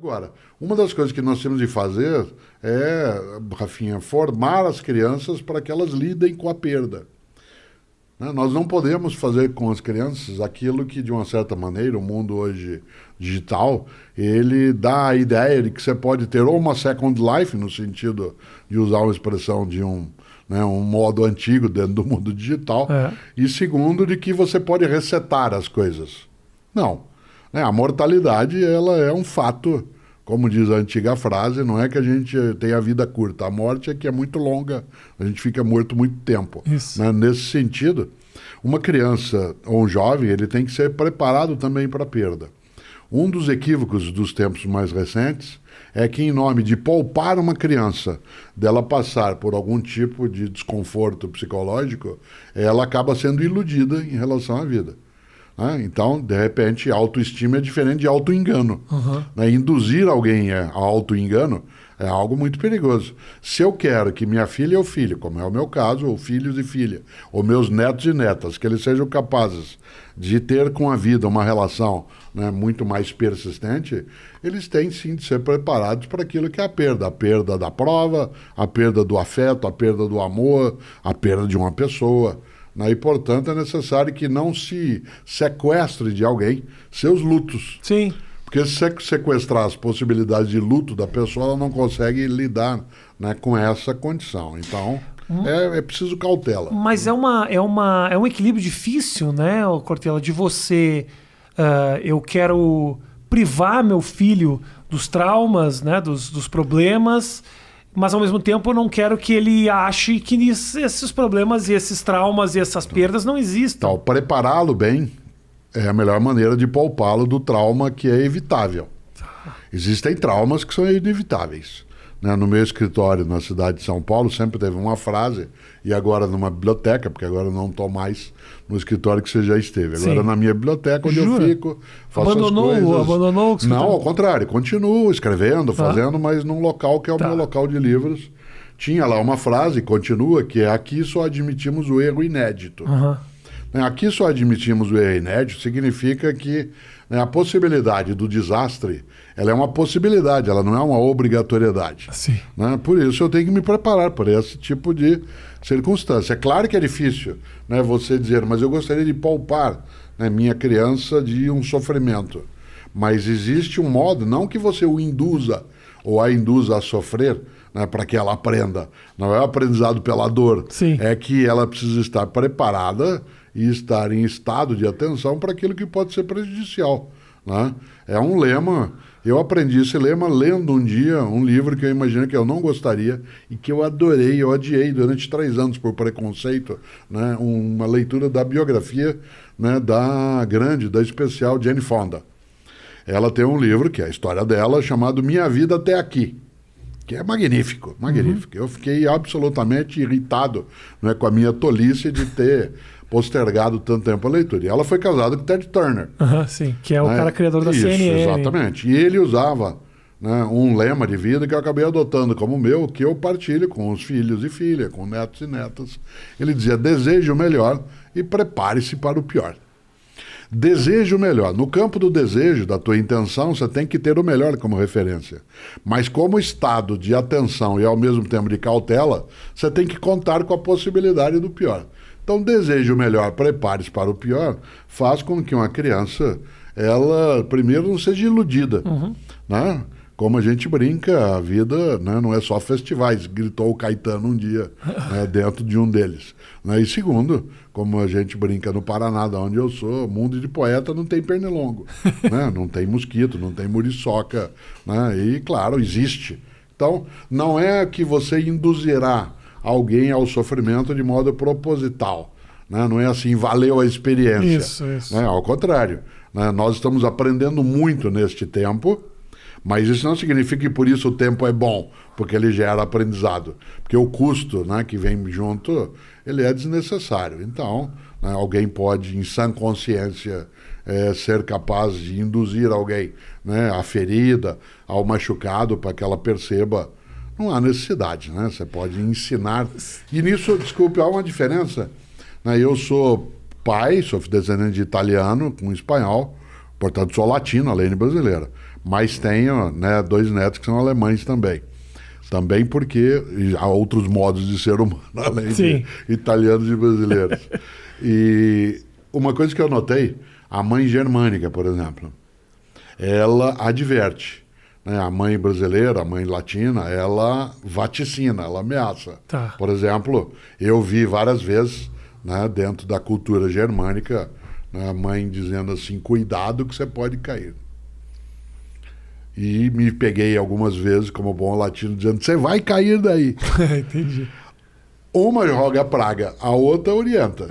Agora, uma das coisas que nós temos de fazer é, Rafinha, formar as crianças para que elas lidem com a perda. Né? Nós não podemos fazer com as crianças aquilo que, de uma certa maneira, o mundo hoje digital, ele dá a ideia de que você pode ter ou uma second life, no sentido de usar uma expressão de um modo antigo dentro do mundo digital, e segundo, de que você pode resetar as coisas. Não. Né? A mortalidade, ela é um fato, como diz a antiga frase, não é que a gente tem a vida curta, a morte é que é muito longa, a gente fica morto muito tempo. Né? Nesse sentido, uma criança ou um jovem, ele tem que ser preparado também para a perda. Um dos equívocos dos tempos mais recentes é que, em nome de poupar uma criança dela passar por algum tipo de desconforto psicológico, ela acaba sendo iludida em relação à vida. Né? Então, de repente, autoestima é diferente de auto-engano. Né? Induzir alguém a auto-engano é algo muito perigoso. Se eu quero que minha filha ou filho, como é o meu caso, ou filhos e filha, ou meus netos e netas, que eles sejam capazes de ter com a vida uma relação, né, muito mais persistente, eles têm sim de ser preparados para aquilo que é a perda da prova, a perda do afeto, a perda do amor, a perda de uma pessoa. Né? E, portanto, é necessário que não se sequestre de alguém seus lutos. Sim. Porque se sequestrar as possibilidades de luto da pessoa, ela não consegue lidar, né, com essa condição. Então, é preciso cautela. Mas é um equilíbrio difícil, né, Cortella, de você... eu quero privar meu filho dos traumas, né, dos problemas, mas ao mesmo tempo eu não quero que ele ache que esses problemas e esses traumas e essas perdas não existam. Então, prepará-lo bem é a melhor maneira de poupá-lo do trauma que é evitável. Existem traumas que são inevitáveis. Né? No meu escritório, na cidade de São Paulo, sempre teve uma frase, e agora numa biblioteca, porque agora eu não estou mais no escritório que você já esteve. Agora na minha biblioteca, onde eu fico, faço as coisas. Abandonou o escritório? Não, ao contrário, continuo escrevendo, fazendo, mas num local que é o meu local de livros. Tinha lá uma frase, continua, que é: aqui só admitimos o erro inédito. Aqui só admitimos o erro inédito significa que, né, a possibilidade do desastre, ela é uma possibilidade, ela não é uma obrigatoriedade. Né? Por isso eu tenho que me preparar para esse tipo de circunstância. É claro que é difícil, né, você dizer, mas eu gostaria de poupar, né, minha criança de um sofrimento. Mas existe um modo, não que você o induza ou a induza a sofrer, né, para que ela aprenda. Não é o aprendizado pela dor. É que ela precisa estar preparada e estar em estado de atenção para aquilo que pode ser prejudicial. Né? É um lema, eu aprendi esse lema lendo um dia um livro que eu imagino que eu não gostaria e que eu adorei, eu odiei durante 3 anos por preconceito, né? Uma leitura da biografia, né, da especial Jane Fonda. Ela tem um livro, que é a história dela, chamado Minha Vida Até Aqui, que é magnífico, magnífico. Eu fiquei absolutamente irritado, né, com a minha tolice de ter postergado tanto tempo a leitura. E ela foi casada com Ted Turner. Sim, que é o cara criador da CNN. Exatamente. E ele usava, né, um lema de vida que eu acabei adotando como meu, que eu partilho com os filhos e filhas, com netos e netas. Ele dizia: deseje o melhor e prepare-se para o pior. Deseje o melhor. No campo do desejo, da tua intenção, você tem que ter o melhor como referência. Mas como estado de atenção e ao mesmo tempo de cautela, você tem que contar com a possibilidade do pior. Então, deseje o melhor, prepare-se para o pior, faz com que uma criança, ela, primeiro, não seja iludida. Né? Como a gente brinca, a vida, né, não é só festivais, gritou o Caetano um dia, né, dentro de um deles. Né? E segundo, como a gente brinca no Paraná, de onde eu sou, mundo de poeta não tem pernilongo, né? Não tem mosquito, não tem muriçoca, né? E, claro, existe. Então, não é que você induzirá alguém ao sofrimento de modo proposital. Né? Não é assim, valeu a experiência. Isso. Né? Ao contrário, né? Nós estamos aprendendo muito neste tempo, mas isso não significa que por isso o tempo é bom, porque ele gera aprendizado. Porque o custo, né, que vem junto, ele é desnecessário. Então, né, alguém pode, em sã consciência, ser capaz de induzir alguém, né, à ferida, ao machucado, para que ela perceba. Não há necessidade, né? Você pode ensinar. E nisso, desculpe, há uma diferença. Né? Eu sou pai, sou descendente de italiano com espanhol, portanto sou latino, além de brasileira. Mas tenho, né, 2 netos que são alemães também. Também porque há outros modos de ser humano, além de italianos e brasileiros. E uma coisa que eu notei, a mãe germânica, por exemplo, ela adverte. Né? A mãe brasileira, a mãe latina, ela vaticina, ela ameaça. Tá. Por exemplo, eu vi várias vezes, né, dentro da cultura germânica, né, a mãe dizendo assim, cuidado que você pode cair. E me peguei algumas vezes, como bom latino, dizendo, você vai cair daí. Entendi. Uma joga praga, a outra orienta.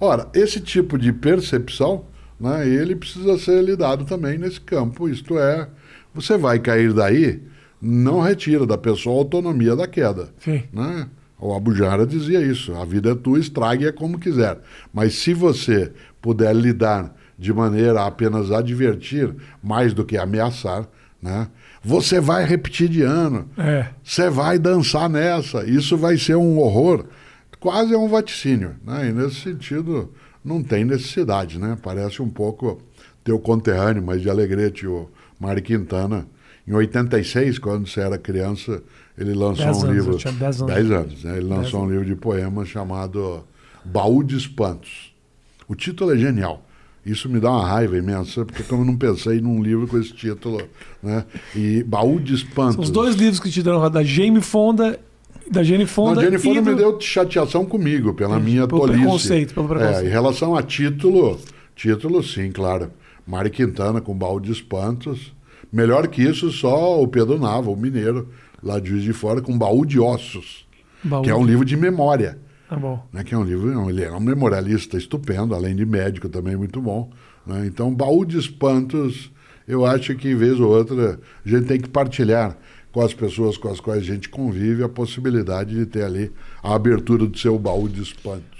Ora, esse tipo de percepção, né, ele precisa ser lidado também nesse campo. Isto é, você vai cair daí, não retira da pessoa a autonomia da queda. Sim. Né? O Abu Janra dizia isso, a vida é tua, estrague-a como quiser. Mas se você puder lidar de maneira a apenas advertir, mais do que ameaçar, né? Você vai repetir de ano, você vai dançar nessa, isso vai ser um horror, quase é um vaticínio, né? E nesse sentido não tem necessidade, né? Parece um pouco teu conterrâneo, mas de Alegrete, o Mário Quintana, em 86, quando você era criança, ele lançou um livro, 10 anos, né? Ele lançou um livro de poemas chamado Baú de Espantos. O título é genial. Isso me dá uma raiva imensa, porque como eu não pensei num livro com esse título, né? E Baú de Espantos. São os 2 livros que te deram da Jane Fonda. Da Jane Fonda. Não, Jane Fonda me deu chateação comigo, pela minha tolice. Pelo preconceito. Em relação a título, sim, claro. Mário Quintana com Baú de Espantos. Melhor que isso, só o Pedro Nava, o mineiro, lá de Juiz de Fora, com Baú de Ossos, que é um livro de memória. Tá bom. Né, que é um livro, ele é um memorialista estupendo, além de médico também muito bom. Né? Então, Baú de Espantos, eu acho que, vez ou outra, a gente tem que partilhar com as pessoas com as quais a gente convive a possibilidade de ter ali a abertura do seu baú de espantos.